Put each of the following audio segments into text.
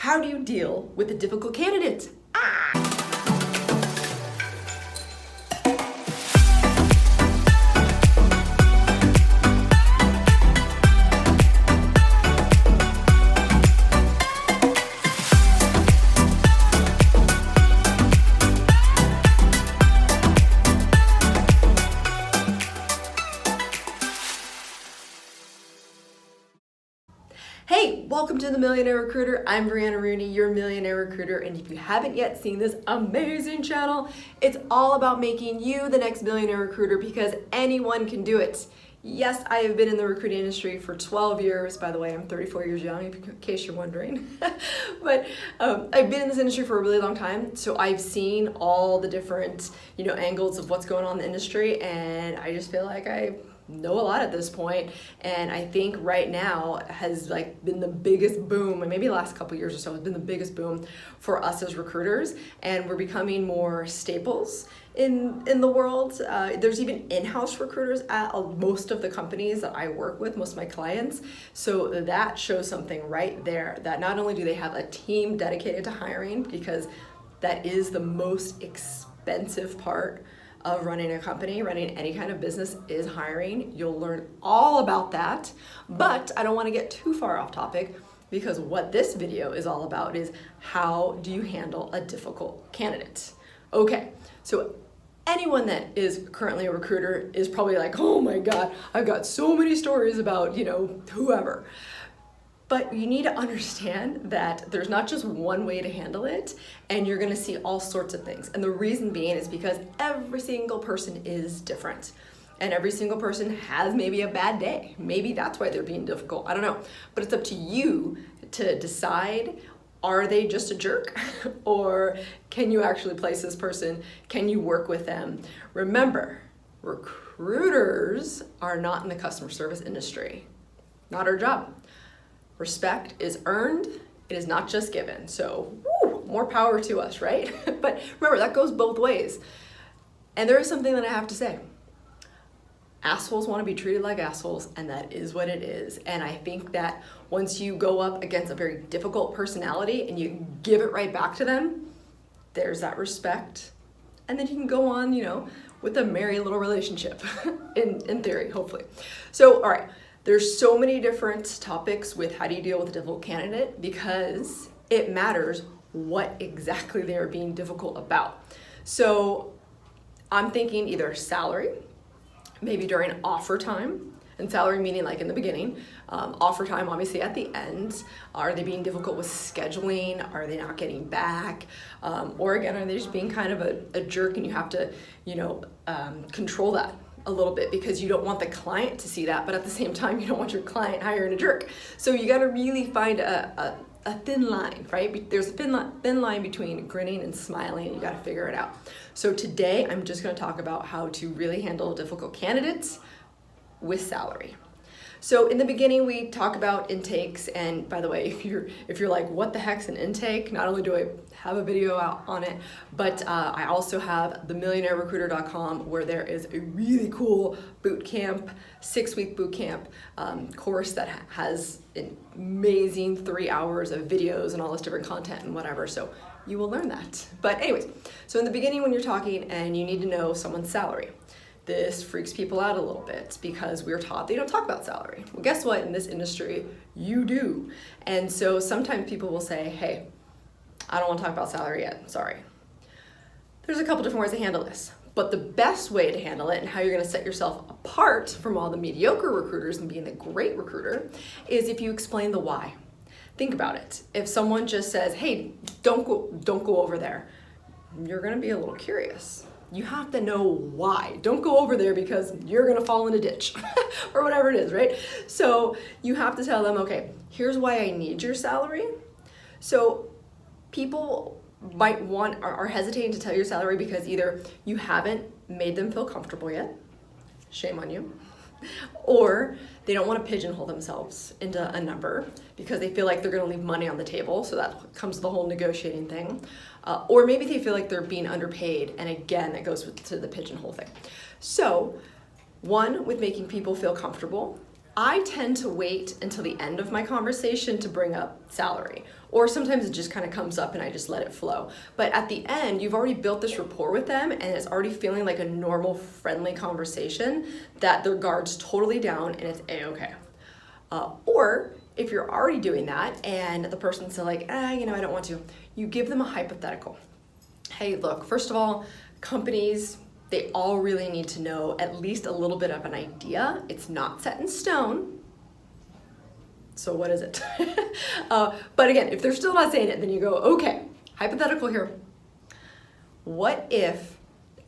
How do you deal with a difficult candidate? Hey, welcome to the Millionaire Recruiter. I'm Brianna Rooney, your Millionaire Recruiter, and if you haven't yet seen this amazing channel, it's all about making you the next Millionaire Recruiter because anyone can do it. Yes, I have been in the recruiting industry for 12 years. By the way, I'm 34 years young, in case you're wondering. But I've been in this industry for a really long time, so I've seen all the different, angles of what's going on in the industry, and I just feel like I know a lot at this point. And I think right now has been the biggest boom, and maybe the last couple years or so has been the biggest boom for us as recruiters, and we're becoming more staples in the world. There's even in-house recruiters at most of the companies that I work with, most of my clients. So that shows something right there, that not only do they have a team dedicated to hiring, because that is the most expensive part of running a company, running any kind of business, is hiring. You'll learn all about that, but I don't want to get too far off topic, because what this video is all about is how do you handle a difficult candidate. Okay, so anyone that is currently a recruiter is probably like, oh my God, I've got so many stories about, whoever. But you need to understand that there's not just one way to handle it, and you're gonna see all sorts of things. And the reason being is because every single person is different. And every single person has maybe a bad day. Maybe that's why they're being difficult, I don't know. But it's up to you to decide, are they just a jerk? Or can you actually place this person? Can you work with them? Remember, recruiters are not in the customer service industry. Not our job. Respect is earned, it is not just given. So, more power to us, right? But remember, that goes both ways. And there is something that I have to say. Assholes want to be treated like assholes, and that is what it is. And I think that once you go up against a very difficult personality and you give it right back to them, there's that respect. And then you can go on, with a merry little relationship, in theory, hopefully. So, all right. There's so many different topics with how do you deal with a difficult candidate, because it matters what exactly they are being difficult about. So I'm thinking either salary, maybe during offer time, and salary meaning like in the beginning, offer time obviously at the end. Are they being difficult with scheduling? Are they not getting back? Or again, are they just being kind of a jerk, and you have to, control that a little bit, because you don't want the client to see that, but at the same time you don't want your client hiring a jerk. So you got to really find a thin line, right? There's a thin line between grinning and smiling, and you got to figure it out. So today I'm just going to talk about how to really handle difficult candidates with salary. So in the beginning, we talk about intakes, and by the way, if you're like, what the heck's an intake? Not only do I have a video out on it, but I also have the millionairerecruiter.com, where there is a really cool boot camp, 6-week boot camp course that has an amazing 3 hours of videos and all this different content and whatever. So you will learn that. But anyways, so in the beginning, when you're talking and you need to know someone's salary, this freaks people out a little bit, because we're taught they don't talk about salary. Well, guess what? In this industry, you do. And so sometimes people will say, hey, I don't want to talk about salary yet, sorry. There's a couple different ways to handle this, but the best way to handle it, and how you're going to set yourself apart from all the mediocre recruiters and being the great recruiter, is if you explain the why. Think about it. If someone just says, hey, don't go over there, you're going to be a little curious. You have to know why. Don't go over there because you're gonna fall in a ditch or whatever it is, right? So you have to tell them, okay, here's why I need your salary. So people might are hesitating to tell your salary because either you haven't made them feel comfortable yet, shame on you, or they don't want to pigeonhole themselves into a number because they feel like they're going to leave money on the table. So that comes to the whole negotiating thing. Or maybe they feel like they're being underpaid. And again, that goes to the pigeonhole thing. So one, with making people feel comfortable, I tend to wait until the end of my conversation to bring up salary. Or sometimes it just kind of comes up and I just let it flow. But at the end, you've already built this rapport with them and it's already feeling like a normal, friendly conversation that their guard's totally down and it's A-okay. Or if you're already doing that and the person's still like, I don't want to, you give them a hypothetical. Hey, look, first of all, companies, they all really need to know at least a little bit of an idea. It's not set in stone. So what is it? But again, if they're still not saying it, then you go, okay, hypothetical here. What if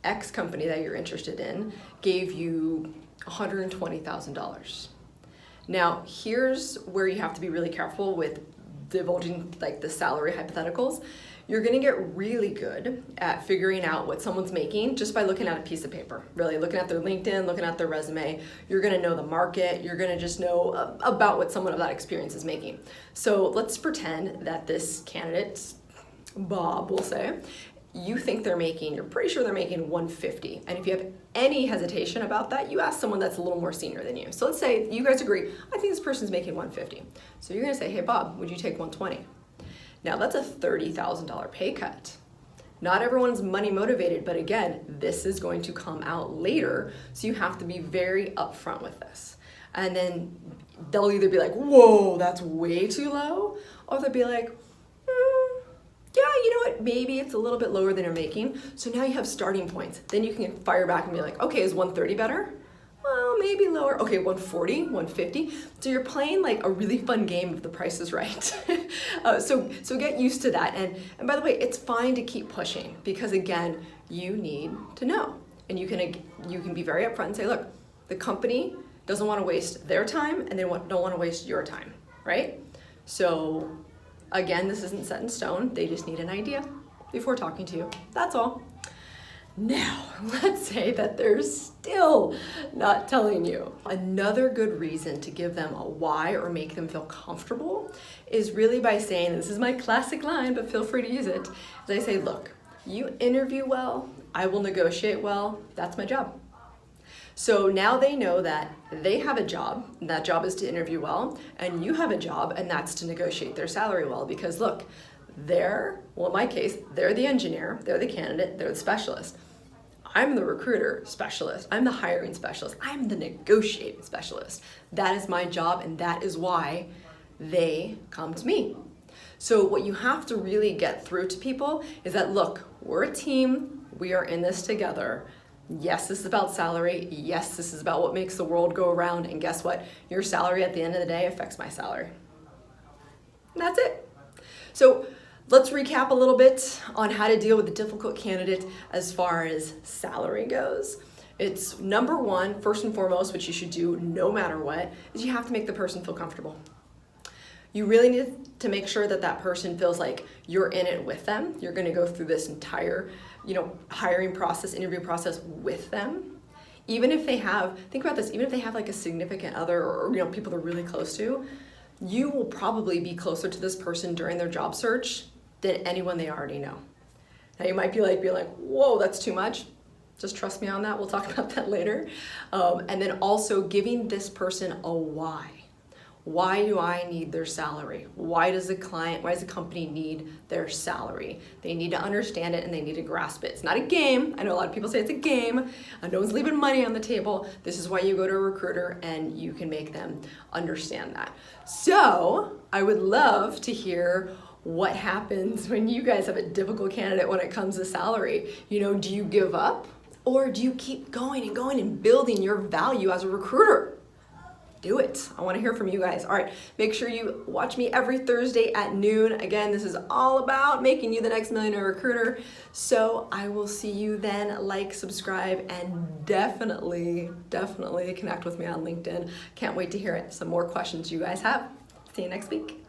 X company that you're interested in gave you $120,000? Now, here's where you have to be really careful with divulging like the salary hypotheticals. You're gonna get really good at figuring out what someone's making just by looking at a piece of paper. Really looking at their LinkedIn, looking at their resume. You're gonna know the market. You're gonna just know about what someone of that experience is making. So let's pretend that this candidate, Bob, we'll say, you think you're pretty sure they're making 150. And if you have any hesitation about that, you ask someone that's a little more senior than you. So let's say you guys agree, I think this person's making 150. So you're gonna say, hey Bob, would you take 120? Now that's a $30,000 pay cut. Not everyone's money motivated, but again, this is going to come out later, so you have to be very upfront with this. And then they'll either be like, whoa, that's way too low, or they'll be like, yeah, you know what, maybe it's a little bit lower than you're making. So now you have starting points. Then you can fire back and be like, okay, is 130 better? Well, maybe lower. Okay, 140, 150. So you're playing like a really fun game of The Price is Right. So get used to that. And by the way, it's fine to keep pushing because again, you need to know. And you can be very upfront and say, look, the company doesn't want to waste their time and they don't want to waste your time, right? So again, this isn't set in stone. They just need an idea before talking to you. That's all. Now, let's say that they're still not telling you. Another good reason to give them a why or make them feel comfortable is really by saying, this is my classic line, but feel free to use it. As I say, look, you interview well, I will negotiate well, that's my job. So now they know that they have a job, and that job is to interview well, and you have a job, and that's to negotiate their salary well, because look, in my case, they're the engineer, they're the candidate, they're the specialist. I'm the recruiter specialist, I'm the hiring specialist, I'm the negotiating specialist. That is my job, and that is why they come to me. So what you have to really get through to people is that, look, we're a team, we are in this together. Yes, this is about salary. Yes, this is about what makes the world go around. And guess what? Your salary at the end of the day affects my salary. And that's it. So let's recap a little bit on how to deal with a difficult candidate as far as salary goes. It's number one, first and foremost, which you should do no matter what, is you have to make the person feel comfortable. You really need to make sure that that person feels like you're in it with them. You're going to go through this entire, hiring process, interview process with them. Even if they have, think about this, even if they have like a significant other or people they're really close to, you will probably be closer to this person during their job search than anyone they already know. Now you might be like, whoa, that's too much. Just trust me on that. We'll talk about that later. And then also giving this person a why. Why do I need their salary? Why does the company need their salary? They need to understand it and they need to grasp it. It's not a game. I know a lot of people say it's a game. No one's leaving money on the table. This is why you go to a recruiter and you can make them understand that. So I would love to hear what happens when you guys have a difficult candidate when it comes to salary. Do you give up or do you keep going and building your value as a recruiter? Do it. I want to hear from you guys. All right, make sure you watch me every Thursday at noon. Again, this is all about making you the next millionaire recruiter. So I will see you then. Like, subscribe, and definitely connect with me on LinkedIn. Can't wait to hear it. Some more questions you guys have. See you next week.